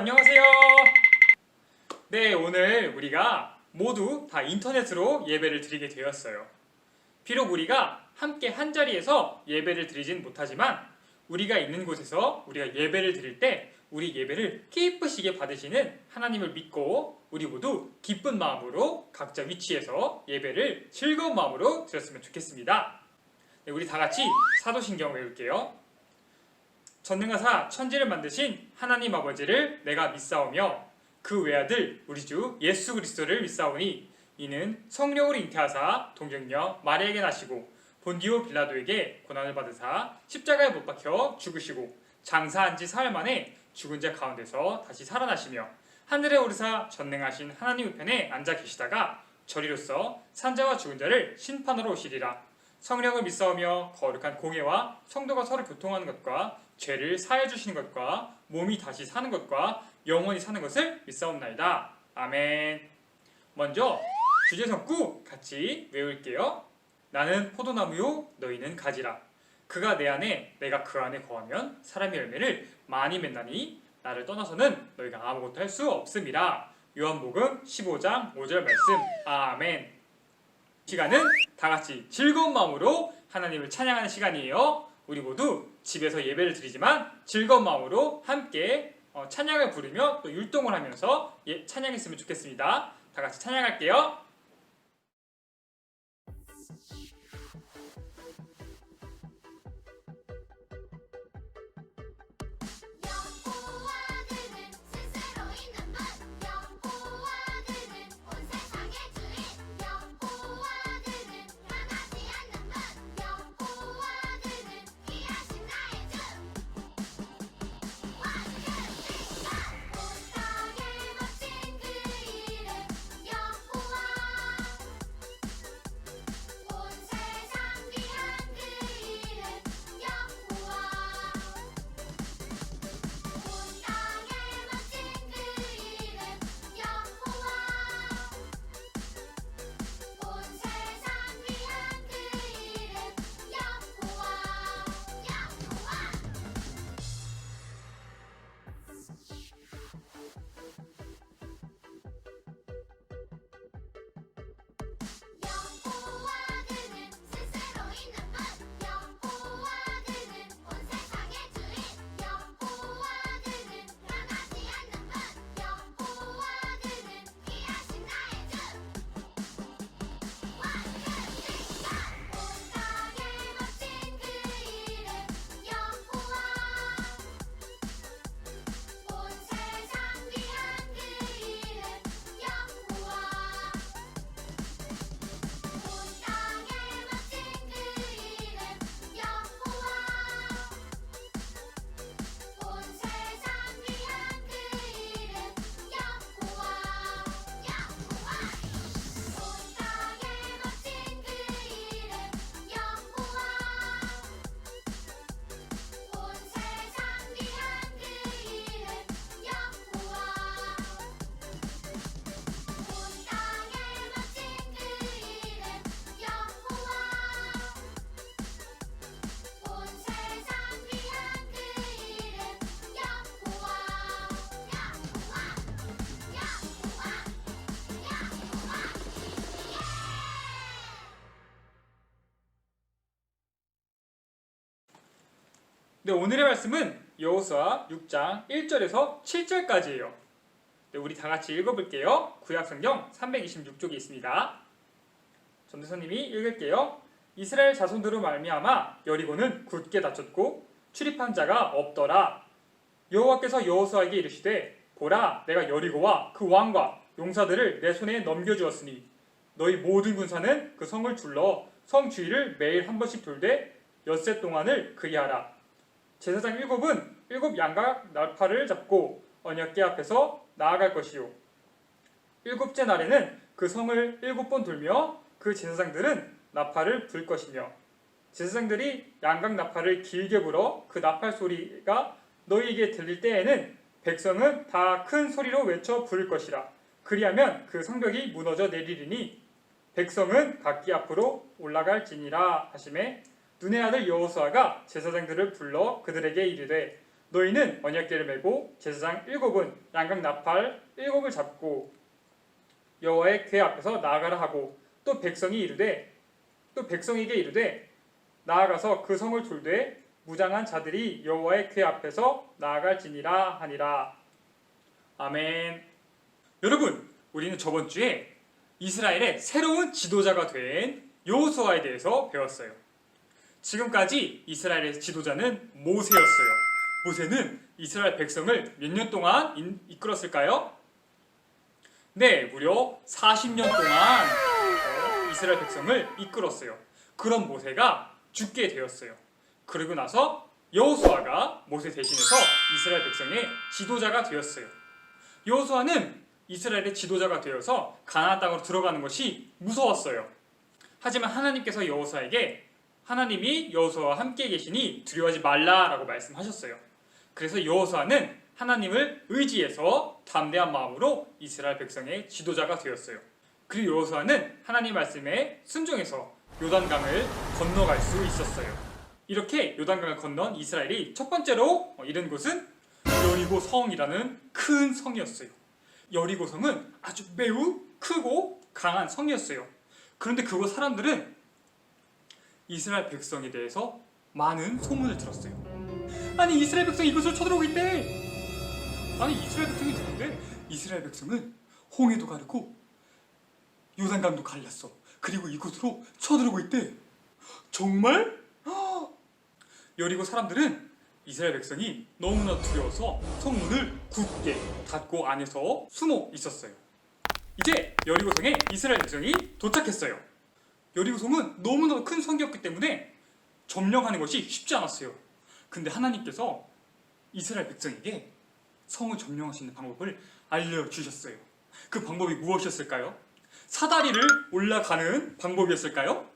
안녕하세요. 네, 오늘 우리가 모두 다 인터넷으로 예배를 드리게 되었어요. 비록 우리가 함께 한 자리에서 예배를 드리진 못하지만 우리가 있는 곳에서 우리가 예배를 드릴 때 우리 예배를 기쁘시게 받으시는 하나님을 믿고 우리 모두 기쁜 마음으로 각자 위치에서 예배를 즐거운 마음으로 드렸으면 좋겠습니다. 네, 우리 다 같이 사도신경 외울게요. 전능하사 천지를 만드신 하나님 아버지를 내가 믿사오며 그 외아들 우리 주 예수 그리스도를 믿사오니 이는 성령으로 잉태하사 동정녀 마리아에게 나시고 본디오 빌라도에게 고난을 받으사 십자가에 못 박혀 죽으시고 장사한 지 사흘 만에 죽은 자 가운데서 다시 살아나시며 하늘에 오르사 전능하신 하나님 우편에 앉아 계시다가 저리로서 산자와 죽은 자를 심판하러 오시리라. 성령을 믿사오며 거룩한 공예와 성도가 서로 교통하는 것과 죄를 사해 주시는 것과 몸이 다시 사는 것과 영원히 사는 것을 믿사옵나이다. 아멘. 먼저 주제성구 같이 외울게요. 나는 포도나무요 너희는 가지라. 그가 내 안에 내가 그 안에 거하면 사람의 열매를 많이 맺나니 나를 떠나서는 너희가 아무것도 할 수 없음이라. 요한복음 15장 5절 말씀. 아멘. 시간은 다 같이 즐거운 마음으로 하나님을 찬양하는 시간이에요. 우리 모두 집에서 예배를 드리지만 즐거운 마음으로 함께 찬양을 부르며 또 율동을 하면서 찬양했으면 좋겠습니다. 다 같이 찬양할게요. 네, 오늘의 말씀은 여호수아 6장 1절에서 7절까지예요. 네, 우리 다 같이 읽어볼게요. 구약성경 326쪽에 있습니다. 전도사님이 읽을게요. 이스라엘 자손들로 말미암아 여리고는 굳게 닫혔고 출입한 자가 없더라. 여호와께서 여호수아에게 이르시되 보라 내가 여리고와 그 왕과 용사들을 내 손에 넘겨주었으니 너희 모든 군사는 그 성을 둘러 성 주위를 매일 한 번씩 돌되 엿새 동안을 그리하라. 제사장 7은 7 양각 나팔을 잡고 언약궤 앞에서 나아갈 것이요 7째 날에는 그 성을 7번 돌며 그 제사장들은 나팔을 불 것이며 제사장들이 양각 나팔을 길게 불어 그 나팔 소리가 너희에게 들릴 때에는 백성은 다 큰 소리로 외쳐 부를 것이라. 그리하면 그 성벽이 무너져 내리리니 백성은 각기 앞으로 올라갈지니라 하시매 눈의 아들 여호수아가 제사장들을 불러 그들에게 이르되 너희는 언약궤를 메고 제사장 7은 양각 나팔 7을 잡고 여호와의 궤 앞에서 나아가라 하고 또 백성에게 이르되 나아가서 그 성을 돌되 무장한 자들이 여호와의 궤 앞에서 나아갈지니라 하니라. 아멘. 여러분, 우리는 저번 주에 이스라엘의 새로운 지도자가 된 여호수아에 대해서 배웠어요. 지금까지 이스라엘의 지도자는 모세였어요. 모세는 이스라엘 백성을 몇 년 동안 이끌었을까요? 네, 무려 40년 동안 이스라엘 백성을 이끌었어요. 그런 모세가 죽게 되었어요. 그리고 나서 여호수아가 모세 대신해서 이스라엘 백성의 지도자가 되었어요. 여호수아는 이스라엘의 지도자가 되어서 가나안 땅으로 들어가는 것이 무서웠어요. 하지만 하나님께서 여호수아에게 하나님이 여호수아와 함께 계시니 두려워하지 말라라고 말씀하셨어요. 그래서 여호수아는 하나님을 의지해서 담대한 마음으로 이스라엘 백성의 지도자가 되었어요. 그리고 여호수아는 하나님 말씀에 순종해서 요단강을 건너갈 수 있었어요. 이렇게 요단강을 건넌 이스라엘이 첫 번째로 이른 곳은 여리고 성이라는 큰 성이었어요. 여리고 성은 아주 매우 크고 강한 성이었어요. 그런데 그곳 사람들은 이스라엘 백성에 대해서 많은 소문을 들었어요. 아니, 이스라엘 백성이 이곳으로 쳐들어오고 있대. 아니, 이스라엘 백성이 누군데? 이스라엘 백성은 홍해도 가르고 요단강도 갈랐어. 그리고 이곳으로 쳐들어오고 있대. 정말? 여리고 사람들은 이스라엘 백성이 너무나 두려워서 성문을 굳게 닫고 안에서 숨어 있었어요. 이제 여리고성에 이스라엘 백성이 도착했어요. 여리고성은 너무나 큰 성이었기 때문에 점령하는 것이 쉽지 않았어요. 근데 하나님께서 이스라엘 백성에게 성을 점령할 수 있는 방법을 알려주셨어요. 그 방법이 무엇이었을까요? 사다리를 올라가는 방법이었을까요?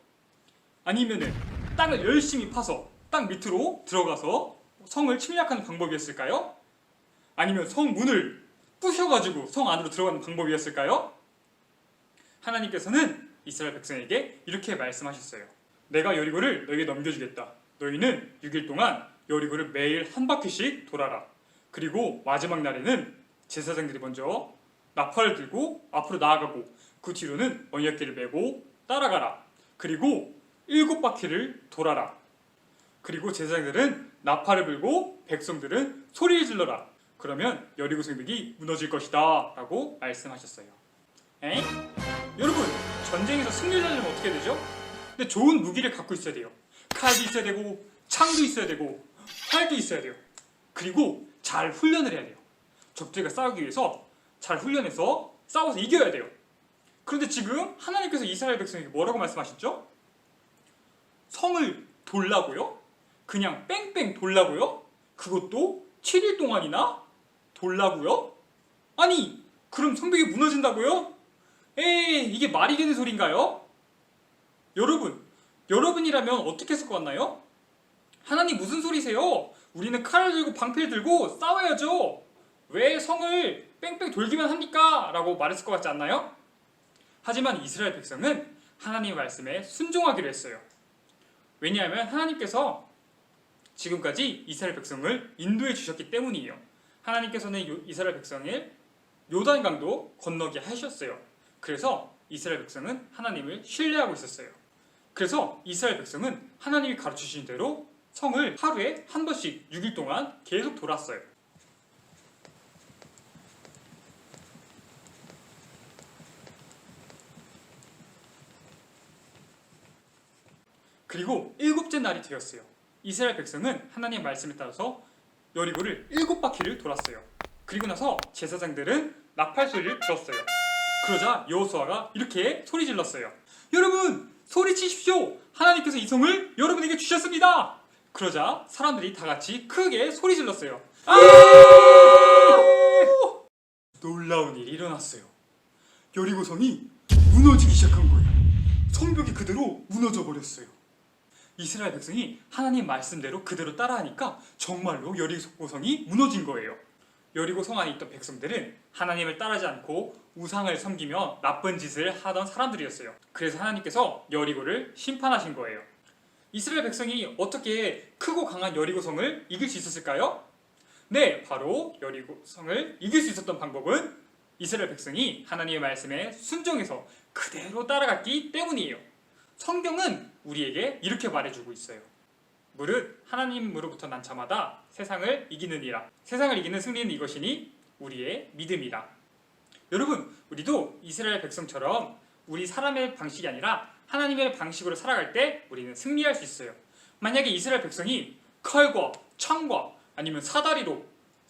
아니면은 땅을 열심히 파서 땅 밑으로 들어가서 성을 침략하는 방법이었을까요? 아니면 성문을 부셔가지고 성 안으로 들어가는 방법이었을까요? 하나님께서는 이스라엘 백성에게 이렇게 말씀하셨어요. 내가 여리고를 너에게 넘겨주겠다. 너희는 6일 동안 여리고를 매일 한 바퀴씩 돌아라. 그리고 마지막 날에는 제사장들이 먼저 나팔을 들고 앞으로 나아가고 그 뒤로는 언약궤를 메고 따라가라. 그리고 7바퀴를 돌아라. 그리고 제사장들은 나팔을 불고 백성들은 소리를 질러라. 그러면 여리고 성벽이 무너질 것이다 라고 말씀하셨어요. 에잉? 여러분, 전쟁에서 승리를 하려면 어떻게 되죠? 근데 좋은 무기를 갖고 있어야 돼요. 칼도 있어야 되고 창도 있어야 되고 활도 있어야 돼요. 그리고 잘 훈련을 해야 돼요. 적들과 싸우기 위해서 잘 훈련해서 싸워서 이겨야 돼요. 그런데 지금 하나님께서 이스라엘 백성에게 뭐라고 말씀하셨죠? 성을 돌라고요? 그냥 뺑뺑 돌라고요? 그것도 7일 동안이나 돌라고요? 아니, 그럼 성벽이 무너진다고요? 에이, 이게 말이 되는 소린가요? 여러분이라면 어떻게 했을 것 같나요? 하나님 무슨 소리세요? 우리는 칼을 들고 방패를 들고 싸워야죠. 왜 성을 뺑뺑 돌기만 합니까? 라고 말했을 것 같지 않나요? 하지만 이스라엘 백성은 하나님의 말씀에 순종하기로 했어요. 왜냐하면 하나님께서 지금까지 이스라엘 백성을 인도해 주셨기 때문이에요. 하나님께서는 이스라엘 백성을 요단강도 건너게 하셨어요. 그래서 이스라엘 백성은 하나님을 신뢰하고 있었어요. 그래서 이스라엘 백성은 하나님이 가르치신 대로 성을 하루에 한 번씩 6일 동안 계속 돌았어요. 그리고 7째 날이 되었어요. 이스라엘 백성은 하나님의 말씀에 따라서 여리고를 7바퀴를 돌았어요. 그리고 나서 제사장들은 나팔 소리를 들었어요. 그러자 여호수아가 이렇게 소리 질렀어요. 여러분, 소리치십시오. 하나님께서 이 성을 여러분에게 주셨습니다. 그러자 사람들이 다 같이 크게 소리 질렀어요. 놀라운 일이 일어났어요. 여리고 성이 무너지기 시작한 거예요. 성벽이 그대로 무너져 버렸어요. 이스라엘 백성이 하나님 말씀대로 그대로 따라하니까 정말로 여리고 성이 무너진 거예요. 여리고 성 안에 있던 백성들은 하나님을 따르지 않고 우상을 섬기며 나쁜 짓을 하던 사람들이었어요. 그래서 하나님께서 여리고를 심판하신 거예요. 이스라엘 백성이 어떻게 크고 강한 여리고 성을 이길 수 있었을까요? 네, 바로 여리고성을 이길 수 있었던 방법은 이스라엘 백성이 하나님의 말씀에 순종해서 그대로 따라갔기 때문이에요. 성경은 우리에게 이렇게 말해주고 있어요. 무릇 하나님으로부터 난 자마다 세상을 이기느니라. 세상을 이기는 승리는 이것이니 우리의 믿음이라. 여러분, 우리도 이스라엘 백성처럼 우리 사람의 방식이 아니라 하나님의 방식으로 살아갈 때 우리는 승리할 수 있어요. 만약에 이스라엘 백성이 칼과 창과 아니면 사다리로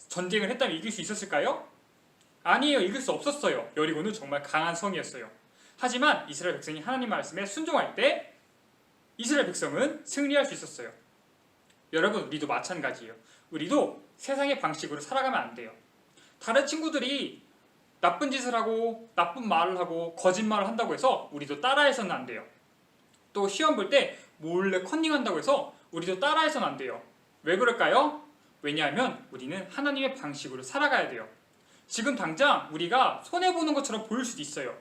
전쟁을 했다면 이길 수 있었을까요? 아니에요. 이길 수 없었어요. 여리고는 정말 강한 성이었어요. 하지만 이스라엘 백성이 하나님 말씀에 순종할 때 이스라엘 백성은 승리할 수 있었어요. 여러분, 우리도 마찬가지예요. 우리도 세상의 방식으로 살아가면 안 돼요. 다른 친구들이 나쁜 짓을 하고 나쁜 말을 하고 거짓말을 한다고 해서 우리도 따라해서는 안 돼요. 또 시험 볼 때 몰래 컨닝한다고 해서 우리도 따라해서는 안 돼요. 왜 그럴까요? 왜냐하면 우리는 하나님의 방식으로 살아가야 돼요. 지금 당장 우리가 손해보는 것처럼 보일 수도 있어요.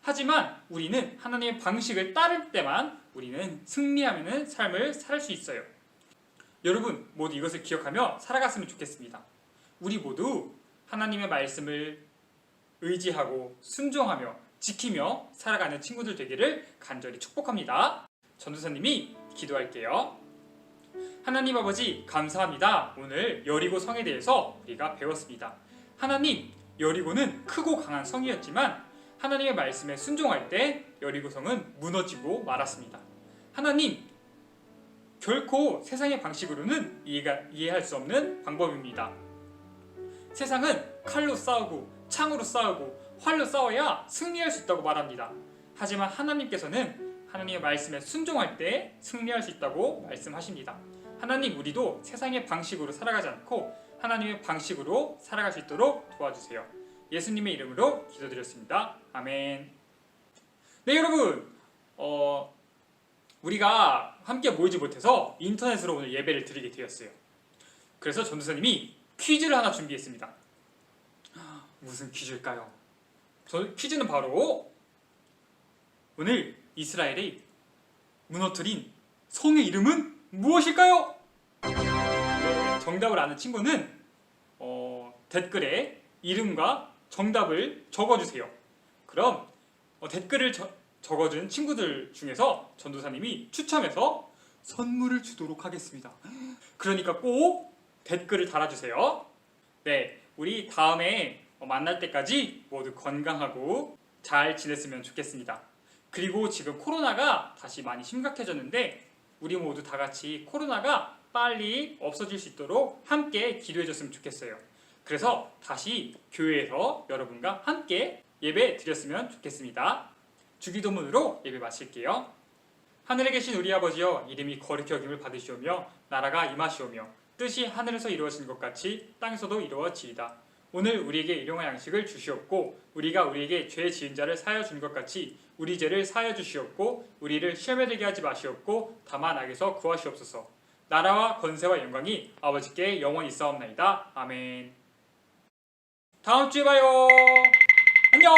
하지만 우리는 하나님의 방식을 따를 때만 우리는 승리하는 삶을 살 수 있어요. 여러분, 모두 이것을 기억하며 살아갔으면 좋겠습니다. 우리 모두 하나님의 말씀을 의지하고 순종하며 지키며 살아가는 친구들 되기를 간절히 축복합니다. 전도사님이 기도할게요. 하나님 아버지, 감사합니다. 오늘 여리고 성에 대해서 우리가 배웠습니다. 하나님, 여리고는 크고 강한 성이었지만 하나님의 말씀에 순종할 때 여리고 성은 무너지고 말았습니다. 하나님, 결코 세상의 방식으로는 이해할 수 없는 방법입니다. 세상은 칼로 싸우고 창으로 싸우고 활로 싸워야 승리할 수 있다고 말합니다. 하지만 하나님께서는 하나님의 말씀에 순종할 때 승리할 수 있다고 말씀하십니다. 하나님, 우리도 세상의 방식으로 살아가지 않고 하나님의 방식으로 살아갈 수 있도록 도와주세요. 예수님의 이름으로 기도드렸습니다. 아멘. 네, 여러분, 우리가 함께 모이지 못해서 인터넷으로 오늘 예배를 드리게 되었어요. 그래서 전도사님이 퀴즈를 하나 준비했습니다. 무슨 퀴즈일까요? 퀴즈는 바로 오늘 이스라엘이 무너뜨린 성의 이름은 무엇일까요? 네, 정답을 아는 친구는 댓글에 이름과 정답을 적어주세요. 그럼 댓글을 적어준 친구들 중에서 전도사님이 추첨해서 선물을 주도록 하겠습니다. 그러니까 꼭 댓글을 달아주세요. 네, 우리 다음에 만날 때까지 모두 건강하고 잘 지냈으면 좋겠습니다. 그리고 지금 코로나가 다시 많이 심각해졌는데 우리 모두 다 같이 코로나가 빨리 없어질 수 있도록 함께 기도해줬으면 좋겠어요. 그래서 다시 교회에서 여러분과 함께 예배 드렸으면 좋겠습니다. 주기도문으로 예배 마칠게요. 하늘에 계신 우리 아버지여, 이름이 거룩히 여김을 받으시오며 나라가 임하시오며 뜻이 하늘에서 이루어진 것 같이 땅에서도 이루어지이다. 오늘 우리에게 일용할 양식을 주시옵고 우리가 우리에게 죄 지은 자를 사하여 준 것 같이 우리 죄를 사하여 주시옵고 우리를 시험에 들게 하지 마시옵고 다만 악에서 구하시옵소서. 나라와 권세와 영광이 아버지께 영원히 있사옵나이다. 아멘. 다음 주에 봐요. 안녕.